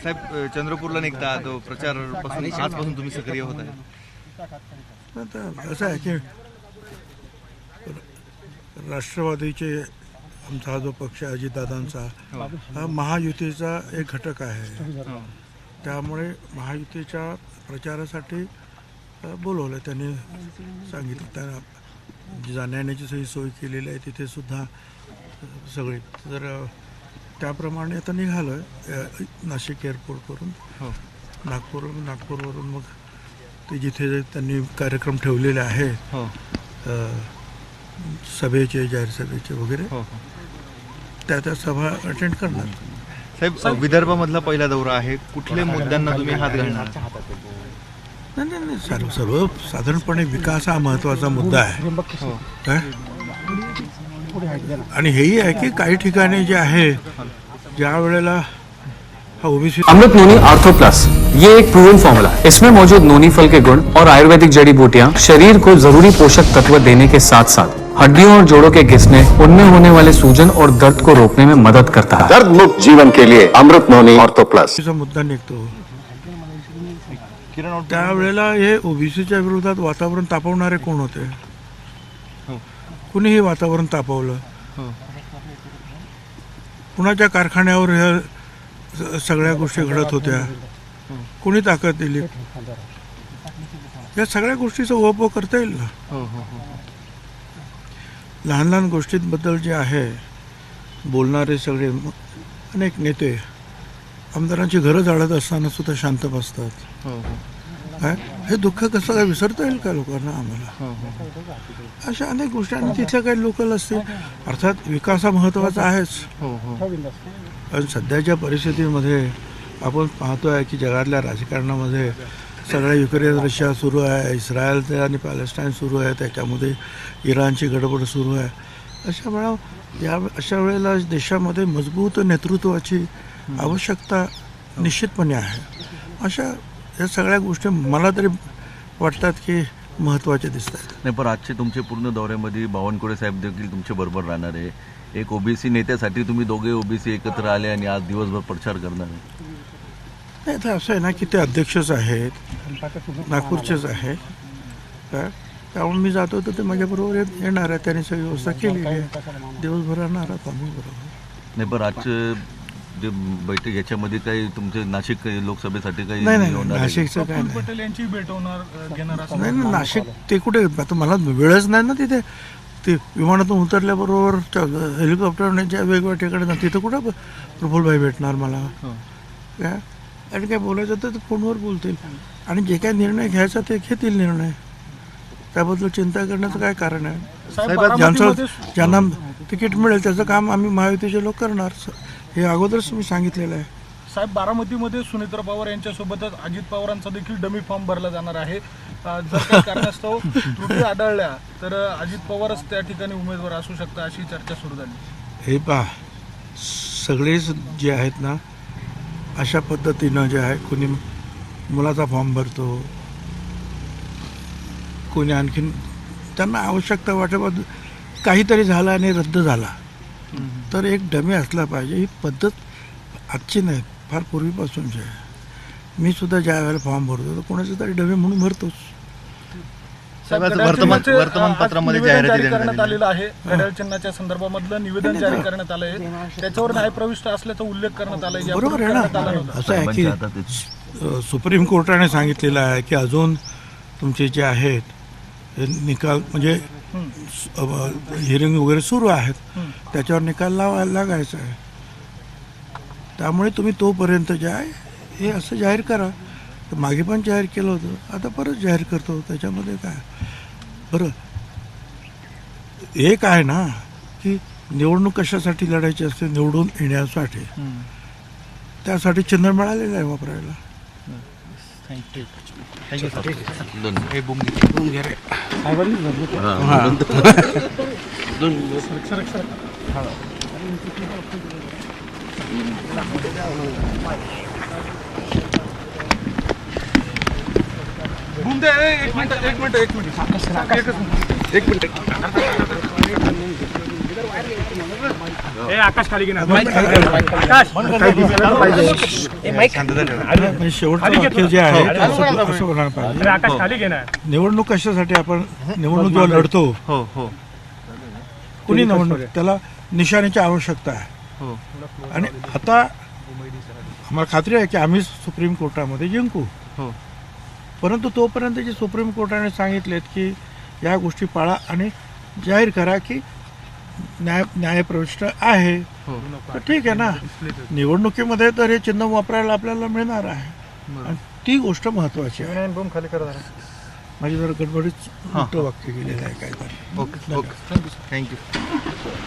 साहेब चंद्रपूरला निघता तो प्रचारापासून आजपासून तुम्ही सक्रिय होत आहे. आता असं आहे की राष्ट्रवादीचे आमचा हा जो पक्ष आहे अजितदादांचा हा महायुतीचा एक घटक आहे. त्यामुळे महायुतीच्या प्रचारासाठी बोलवलं. त्यांनी सांगितलं त्या जाण्याची सगळी सोय केलेली आहे तिथे सुद्धा सगळे. तर त्याप्रमाणे आता निघालो आहे नाशिक एअरपोर्ट करून नागपूरवरून मग ते जिथे त्यांनी कार्यक्रम ठेवलेले आहे सभेचे जाहीर सभेचे वगैरे त्या सभा अटेंड करणार. साहेब विदर्भामधला पहिला दौरा आहे, कुठल्या मुद्द्यांना तुम्ही हात घालणार? नाही सर्व साधारणपणे विकास हा महत्त्वाचा मुद्दा आहे काय. आणि हेही आहे की काही ठिकाणी जे आहे ज्या वेळेला अमृत नोनी आर्थो प्लस ये एक प्रूवन फॉर्मूला है. इसमें मौजूद नोनी फल के गुण और आयुर्वेदिक जड़ी बूटियां शरीर को जरूरी पोषक तत्व देने के साथ साथ हड्डियों और जोड़ों के घिसने उनमें होने वाले सूजन और दर्द को रोकने में मदद करता है. दर्द मुक्त जीवन के लिए अमृत नोनी आर्थो प्लस मुद्दा निघतो. त्यावेळेला हे ओबीसीच्या विरोधात वातावरण तापवणारे कोण होते? कुणीही वातावरण तापवलं. कुणाच्या कारखान्यावर ह्या सगळ्या गोष्टी घडत होत्या, कुणी ताकद दिली? या सगळ्या गोष्टीचा उहापोह करता येईल ना. लहान लहान गोष्टींबद्दल जे आहे बोलणारे सगळे अनेक नेते आमदारांची घरं जाळत असताना सुद्धा शांत बसतात. हे दुःख कसं काय विसरता येईल का लोकांना आम्हाला? अशा अनेक गोष्टी. आणि तिथल्या काही लोकल असतील. अर्थात विकास हा महत्त्वाचा आहेच. पण सध्याच्या परिस्थितीमध्ये आपण पाहतोय की जगातल्या राजकारणामध्ये सगळ्या युक्रेन रशिया सुरू आहे, इस्रायल आणि पॅलेस्टाईन सुरू आहे, त्याच्यामध्ये इराणची गडबड सुरू आहे. अशा वेळेला देशामध्ये मजबूत नेतृत्वाची आवश्यकता निश्चितपणे आहे. अशा या सगळ्या गोष्टी मला तरी वाटतात की महत्त्वाचे दिसतात. नाही, पण आजचे तुमचे पूर्ण दौऱ्यामध्ये बावनकुळे साहेब देखील तुमच्या बरोबर राहणार आहे. एक ओबीसी नेत्यासाठी तुम्ही दोघे ओबीसी एकत्र आले आणि आज दिवसभर प्रचार करणार आहे. नाही तर असं आहे ना की ते अध्यक्षच आहेत, नागपूरचेच आहेत. त्यामुळे मी जातो तर ते माझ्याबरोबर येणार आहे. त्यांनी सगळी व्यवस्था केली आहे. दिवसभर राहणार आहोत आम्ही बरोबर. नाही, पण आजचं जे बैठक याच्यामध्ये काही तुमचे नाशिक लोकसभेसाठी काही नाही नाशिकचं काय नाही. पटेल यांची भेट घेणार नाही नाशिक ते कुठे? आता मला वेळच नाही ना तिथे. ते विमानातून उतरल्याबरोबर हेलिकॉप्टरने ज्या वेगवेगळ्या ठिकाणी ना तिथं कुठं प्रफुल्लभाई भेटणार मला काय. आणि काय बोलायचं तर फोनवर बोलतील आणि जे काय निर्णय घ्यायचा ते घेतील निर्णय. त्याबद्दल चिंता करण्याचं काय कारण आहे? ज्यांना तिकीट मिळेल त्याचं काम आम्ही महायुतीचे लोक करणार. हे अगोदरच मी सांगितलेलं आहे. साहेब बारामतीमध्ये सुनेत्रा पवार यांच्यासोबतच अजित पवारांचा देखील डमी फॉर्म भरला जाणार आहे. जर काही कारणास्तव त्रुटी आढळल्या तर अजित पवारच त्या ठिकाणी उमेदवार असू शकता अशी चर्चा सुरू झाली. हे पहा सगळेच जे आहेत ना अशा पद्धतीनं जे आहे कोणी मुलाचा फॉर्म भरतो, कोणी आणखीन त्यांना आवश्यकता वाटत काहीतरी झालं आणि रद्द झाला तर एक डमी असला पाहिजे. ही पद्धत आजची नाही, फार पूर्वीपासूनची आहे. मी सुद्धा ज्या वेळेला फॉर्म भरतो तर कोणाचं तरी डमी म्हणून भरतोच. वर्तमानपत्रामध्ये जाहिराती करण्यात आलेलं आहे. घड्याळ चिन्हाच्या संदर्भामधलं निवेदन जारी करण्यात आलं आहे. त्याच्यावर न्यायप्रविष्ट असल्याचा उल्लेख करण्यात आला आहे. बरोबर आहे ना. असं आहे की सुप्रीम कोर्टाने सांगितलेलं आहे की अजून तुमचे जे आहेत निकाल म्हणजे हिअरिंग वगैरे सुरू आहेत, त्याच्यावर निकाल लागायचा आहे. त्यामुळे तुम्ही तोपर्यंत जे आहे हे असं जाहीर करा. तर मागे पण जाहीर केलं होतं, आता परत जाहीर करतो. त्याच्यामध्ये काय बरं एक आहे ना की निवडणूक कशासाठी लढायची असते? निवडून येण्यासाठी. त्यासाठी चिन्ह मिळालेलं आहे वापरायला. थँक्यू. एक मिनिट म्हणजे शेवटचं वाक्य जे आहे ते असं म्हणायला पाहिजे. निवडणूक कशासाठी आपण निवडणूक जेव्हा लढतो, हो हो कुणी निवडणूक त्याला निशाणीची आवश्यकता आहे. हो आणि आता आम्हाला खात्री आहे की आम्ही सुप्रीम कोर्टामध्ये जिंकू, हो परंतु तोपर्यंत जे सुप्रीम कोर्टाने सांगितलेत की या गोष्टी पाळा आणि जाहीर करा की न्यायप्रविष्ट आहे, हो तर ठीक आहे ना. निवडणुकीमध्ये तर हे चिन्ह वापरायला आपल्याला मिळणार आहे आणि ती गोष्ट महत्वाची आहे. माझी जरा गडबडीत मोठं वाक्य गेलेलं आहे काय तर. Okay okay thank you